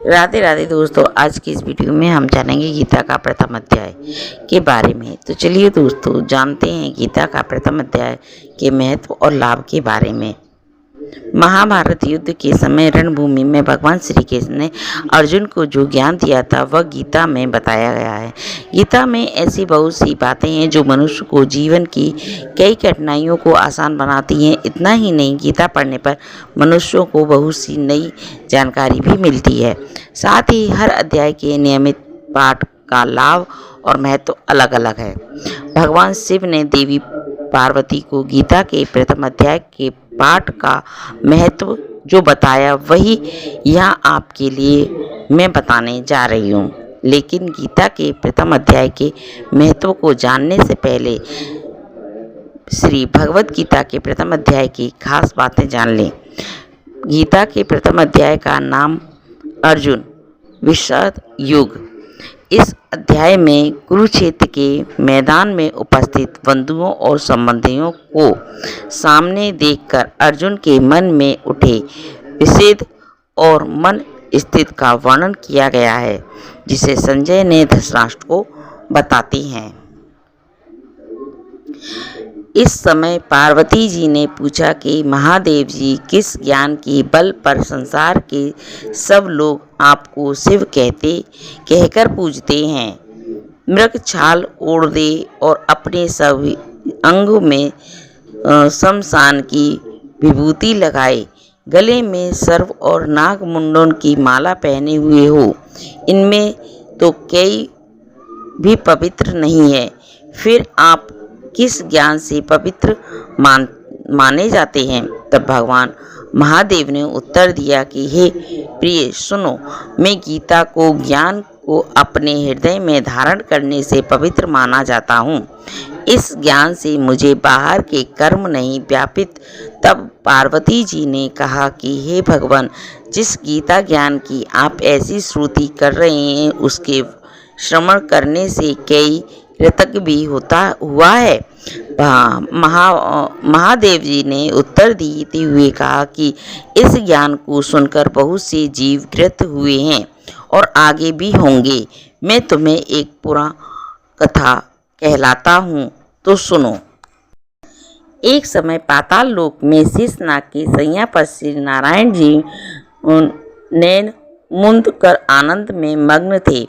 राधे राधे दोस्तों, आज की इस वीडियो में हम जानेंगे गीता का प्रथम अध्याय के बारे में। तो चलिए दोस्तों, जानते हैं गीता का प्रथम अध्याय के महत्व और लाभ के बारे में। महाभारत युद्ध के समय रणभूमि में भगवान श्री कृष्ण ने अर्जुन को जो ज्ञान दिया था वह गीता में बताया गया है। गीता में ऐसी बहुत सी बातें हैं जो मनुष्य को जीवन की कई कठिनाइयों को आसान बनाती हैं। इतना ही नहीं, गीता पढ़ने पर मनुष्यों को बहुत सी नई जानकारी भी मिलती है। साथ ही हर अध्याय के नियमित पाठ का लाभ और महत्व अलग अलग है। भगवान शिव ने देवी पार्वती को गीता के प्रथम अध्याय के पाठ का महत्व जो बताया वही यहाँ आपके लिए मैं बताने जा रही हूँ। लेकिन गीता के प्रथम अध्याय के महत्व को जानने से पहले श्री भगवत गीता के प्रथम अध्याय की खास बातें जान लें। गीता के प्रथम अध्याय का नाम अर्जुन विषाद युग। इस अध्याय में कुरुक्षेत्र के मैदान में उपस्थित बंधुओं और संबंधियों को सामने देखकर अर्जुन के मन में उठे विषेद और मन स्थिति का वर्णन किया गया है, जिसे संजय ने धृतराष्ट्र को बताती हैं। इस समय पार्वती जी ने पूछा कि महादेव जी, किस ज्ञान के बल पर संसार के सब लोग आपको शिव कहकर पूजते हैं? मृग छाल ओढ़ दे और अपने सभी अंगों में शमशान की विभूति लगाए, गले में सर्व और नाग मुंडन की माला पहने हुए हो, इनमें तो कई भी पवित्र नहीं है, फिर आप किस ज्ञान से पवित्र माने जाते हैं? तब भगवान महादेव ने उत्तर दिया कि हे प्रिय, सुनो, मैं गीता को ज्ञान को अपने हृदय में धारण करने से पवित्र माना जाता हूँ। इस ज्ञान से मुझे बाहर के कर्म नहीं व्यापित। तब पार्वती जी ने कहा कि हे भगवान, जिस गीता ज्ञान की आप ऐसी श्रुति कर रहे हैं उसके श्रवण करने से कई कृतज्ञ भी हुआ है। महादेव जी ने उत्तर देते हुए कहा कि इस ज्ञान को सुनकर बहुत से जीव कृत हुए हैं और आगे भी होंगे। मैं तुम्हें एक पूरा कथा कहलाता हूँ, तो सुनो। एक समय पाताल लोक में शेषनाग की सैया पर श्री नारायण जी नैन मूंद कर आनंद में मग्न थे।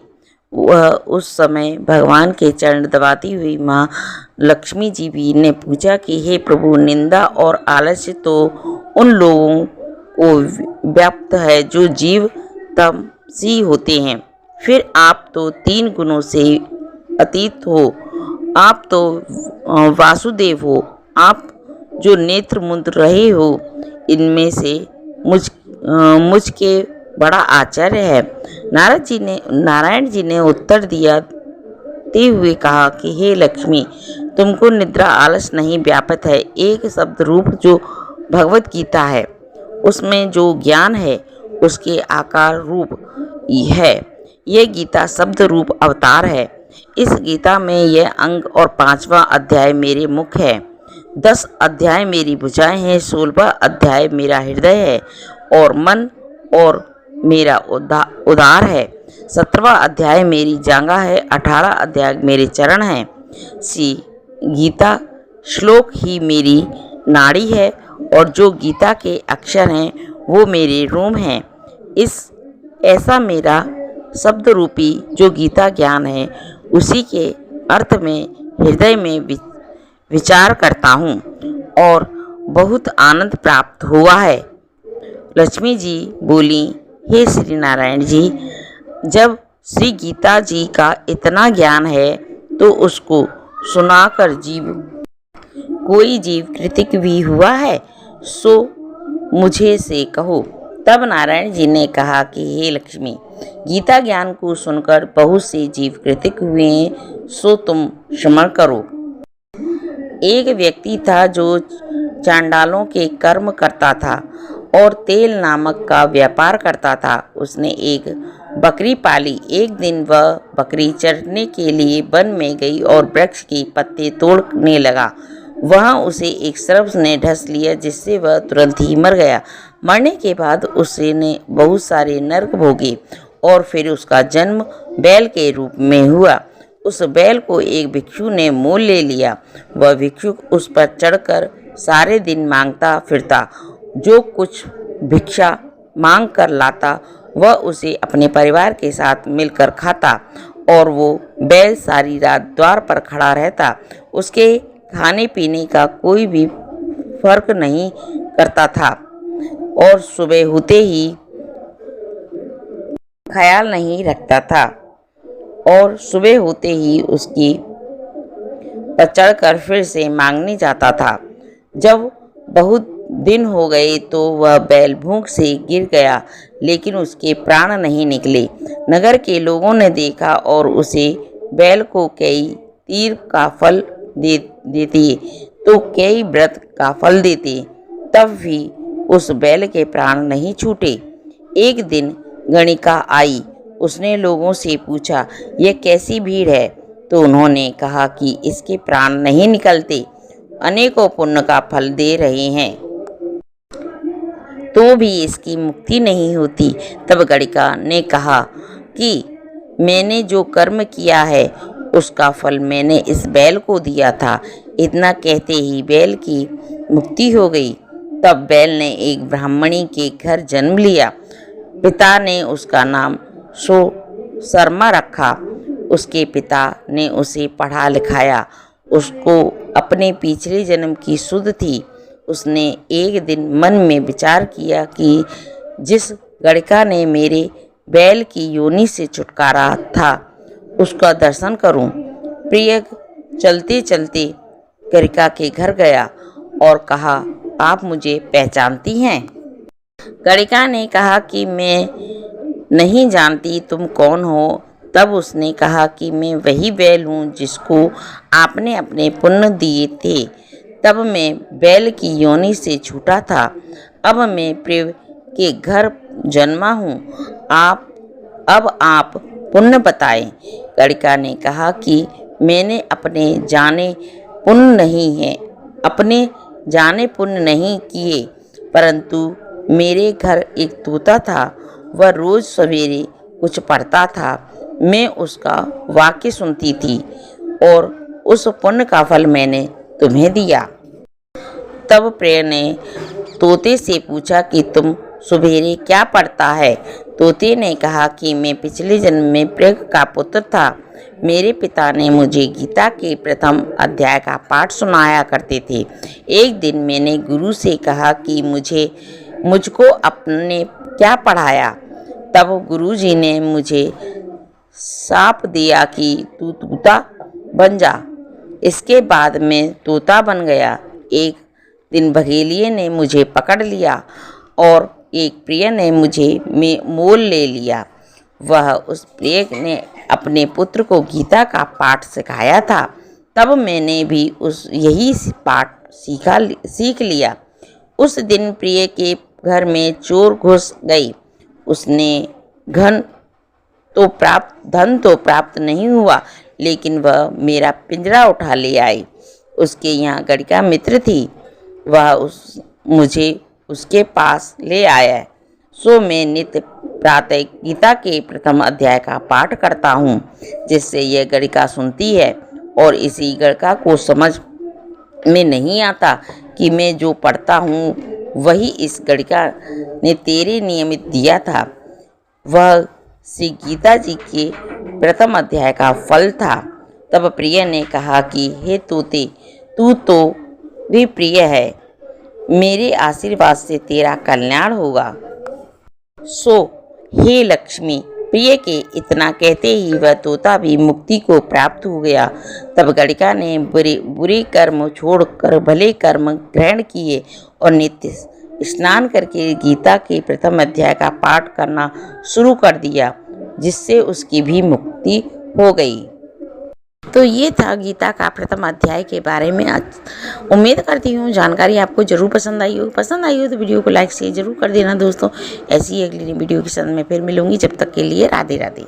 वह उस समय भगवान के चरण दबाती हुई माँ लक्ष्मी जी भी ने पूछा कि हे प्रभु, निंदा और आलस्य तो उन लोगों को व्याप्त है जो जीव तमसी होते हैं, फिर आप तो 3 गुणों से अतीत हो। आप तो वासुदेव हो, आप जो नेत्र मुंद रहे हो, इनमें से मुझके बड़ा आश्चर्य है। नारायण जी ने उत्तर दियाते हुए कहा कि हे लक्ष्मी, तुमको निद्रा आलस नहीं व्यापित है। एक शब्द रूप जो भगवत गीता है, उसमें जो ज्ञान है उसके आकार रूप है। यह गीता शब्द रूप अवतार है। इस गीता में यह अंग और 5वां अध्याय मेरे मुख है, 10 अध्याय मेरी भुजाएं हैं, 16वां अध्याय मेरा हृदय है और मन और मेरा उदार है, 17वां अध्याय मेरी जांघा है, 18 अध्याय मेरे चरण हैं। श्री गीता श्लोक ही मेरी नाड़ी है और जो गीता के अक्षर हैं वो मेरे रोम हैं। ऐसा मेरा शब्द रूपी जो गीता ज्ञान है उसी के अर्थ में हृदय में विचार करता हूँ और बहुत आनंद प्राप्त हुआ है। लक्ष्मी जी बोली, हे श्री नारायण जी, जब श्री गीता जी का इतना ज्ञान है तो उसको सुनाकर कोई जीव कृतज्ञ भी हुआ है, सो मुझे से कहो। तब नारायण जी ने कहा कि हे लक्ष्मी, गीता ज्ञान को सुनकर बहुत से जीव कृतज्ञ हुए हैं, सो तुम श्रवण करो। एक व्यक्ति था जो चांडालों के कर्म करता था और तेल नामक का व्यापार करता था। उसने एक बकरी पाली। एक दिन वह बकरी चरने के लिए वन में गई और वृक्ष के पत्ते तोड़ने लगा। वहाँ उसे एक सर्प ने डस लिया, जिससे वह तुरंत ही मर गया। मरने के बाद उसने बहुत सारे नरक भोगे और फिर उसका जन्म बैल के रूप में हुआ। उस बैल को एक भिक्षु ने मोल ले लिया। वह भिक्षुक उस पर चढ़कर सारे दिन मांगता फिरता। जो कुछ भिक्षा मांग कर लाता वह उसे अपने परिवार के साथ मिलकर खाता और वो बैल सारी रात द्वार पर खड़ा रहता। उसके खाने पीने का कोई भी फर्क नहीं करता था और सुबह होते ही ख्याल नहीं रखता था और सुबह होते ही उसकी पर चढ़कर फिर से मांगने जाता था। जब बहुत दिन हो गए तो वह बैल भूख से गिर गया, लेकिन उसके प्राण नहीं निकले। नगर के लोगों ने देखा और उसे बैल को कई तीर का फल देते तो कई व्रत का फल देते, तब भी उस बैल के प्राण नहीं छूटे। एक दिन गणिका आई। उसने लोगों से पूछा, यह कैसी भीड़ है? तो उन्होंने कहा कि इसके प्राण नहीं निकलते, अनेकों पुण्य का फल दे रहे हैं, तो भी इसकी मुक्ति नहीं होती। तब गणिका ने कहा कि मैंने जो कर्म किया है उसका फल मैंने इस बैल को दिया था। इतना कहते ही बैल की मुक्ति हो गई। तब बैल ने एक ब्राह्मणी के घर जन्म लिया। पिता ने उसका नाम शर्मा रखा। उसके पिता ने उसे पढ़ा लिखाया। उसको अपने पिछले जन्म की सुध थी। उसने एक दिन मन में विचार किया कि जिस गणिका ने मेरे बैल की योनि से छुटकारा था उसका दर्शन करूं। प्रिय चलते चलते गणिका के घर गया और कहा, आप मुझे पहचानती हैं? गणिका ने कहा कि मैं नहीं जानती, तुम कौन हो? तब उसने कहा कि मैं वही बैल हूँ जिसको आपने अपने पुण्य दिए थे। तब मैं बैल की योनि से छूटा था। अब मैं प्रिय के घर जन्मा हूँ। अब आप पुण्य बताएं। गणिका ने कहा कि मैंने अपने जाने पुण्य नहीं किए, परंतु मेरे घर एक तोता था। वह रोज सवेरे कुछ पढ़ता था। मैं उसका वाक्य सुनती थी और उस पुण्य का फल मैंने तुम्हें दिया। तब प्रिय ने तोते से पूछा कि तुम सवेरे क्या पढ़ता है? तोते ने कहा कि मैं पिछले जन्म में प्रिय का पुत्र था। मेरे पिता ने मुझे गीता के प्रथम अध्याय का पाठ सुनाया करते थे। एक दिन मैंने गुरु से कहा कि मुझको आपने क्या पढ़ाया? तब गुरुजी ने मुझे शाप दिया कि तू तोता बन जा। इसके बाद मैं तोता बन गया। एक दिन बघेलिए ने मुझे पकड़ लिया और एक प्रिय ने मुझे मोल ले लिया। वह उस प्रिय ने अपने पुत्र को गीता का पाठ सिखाया था। तब मैंने भी यही पाठ सीख लिया। उस दिन प्रिय के घर में चोर घुस गई। उसने धन तो प्राप्त नहीं हुआ, लेकिन वह मेरा पिंजरा उठा ले आई। उसके यहाँ गणिका मित्र थी। वह मुझे उसके पास ले आया। सो मैं नित्य प्रातः गीता के प्रथम अध्याय का पाठ करता हूँ, जिससे यह गणिका सुनती है। और इसी गणिका को समझ में नहीं आता कि मैं जो पढ़ता हूँ वही इस गणिका ने तेरे नियमित दिया था। वह श्री गीता जी के प्रथम अध्याय का फल था। तब प्रिय ने कहा कि हे तोते, तू तो भी प्रिय है। मेरे आशीर्वाद से तेरा कल्याण होगा। सो हे लक्ष्मी। प्रिय के इतना कहते ही वह तोता भी मुक्ति को प्राप्त हो गया। तब गणिका ने बुरे कर्म छोड़कर भले कर्म ग्रहण किए और नित्य स्नान करके गीता के प्रथम अध्याय का पाठ करना शुरू कर दिया, जिससे उसकी भी मुक्ति हो गई। तो ये था गीता का प्रथम अध्याय के बारे में। उम्मीद करती हूँ जानकारी आपको जरूर पसंद आई हो। तो वीडियो को लाइक शेयर जरूर कर देना दोस्तों। ऐसी अगली वीडियो के साथ मैं फिर मिलूंगी। जब तक के लिए राधे राधे।